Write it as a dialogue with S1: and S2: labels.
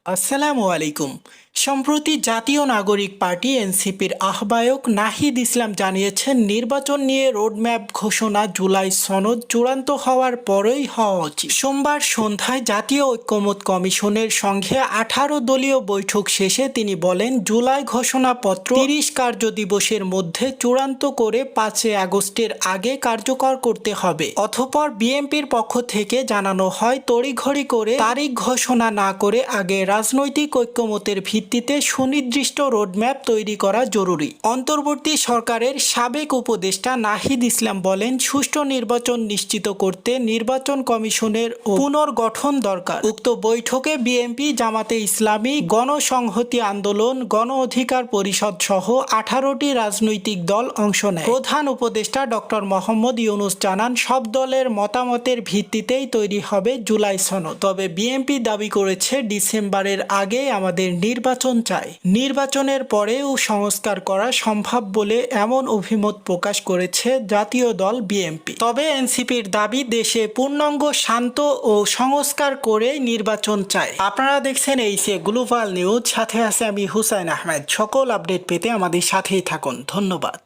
S1: আসসালামু আলাইকুম। সম্প্রতি জাতীয় নাগরিক পার্টি এনসিপির আহ্বায়ক নাহিদ ইসলাম জানিয়েছেন, নির্বাচন নিয়ে রোডম্যাপ ঘোষণা জুলাই সনদ চূড়ান্ত হওয়ার পরেই হওয়া উচিত। সোমবার সন্ধ্যায় জাতীয় ঐক্যমত্য কমিশনের সঙ্গে 18 দলীয় বৈঠক শেষে তিনি বলেন, জুলাই ঘোষণাপত্র 30 কার্যদিবসের মধ্যে চূড়ান্ত করে 5 আগস্টের আগে কার্যকর করতে হবে। অতঃপর বিএনপির পক্ষ থেকে জানানো হয়, তড়িঘড়ি করে তারিখ ঘোষণা না করে আগে রাজনৈতিক ঐক্যমতের ভিত্তিতে সুনির্দিষ্ট রোডম্যাপ তৈরি করা জরুরি। অন্তর্বর্তী সরকারের সাবেক উপদেষ্টা নাহিদ ইসলাম বলেন, সুষ্ঠু নির্বাচন নিশ্চিত করতে নির্বাচন কমিশনের পুনর্গঠন দরকার। উক্ত বৈঠকে বিএনপি, জামাতে ইসলামী, গণসংহতি আন্দোলন, গণ অধিকার পরিষদ সহ 18টি রাজনৈতিক দল অংশ নেয়। প্রধান উপদেষ্টা ডক্টর মোহাম্মদ ইউনূস জানান, সব দলের মতামতের ভিত্তিতেই তৈরি হবে জুলাই সনদ। তবে বিএনপি দাবি করেছে, ডিসেম্বরের আগে আমাদের নির্বাচন চাই। নির্বাচনের পরেও সংস্কার করা সম্ভব বলে এমন অভিমত প্রকাশ করেছে জাতীয় দল বিএনপি। তবে এনসিপির দাবি, দেশে পূর্ণাঙ্গ শান্ত ও সংস্কার করে নির্বাচন চাই। আপনারা দেখছেন এইচএ গ্লোবাল নিউজ, সাথে আছে আমি হুসাইন আহমেদ। সকল আপডেট পেতে আমাদের সাথেই থাকুন। ধন্যবাদ।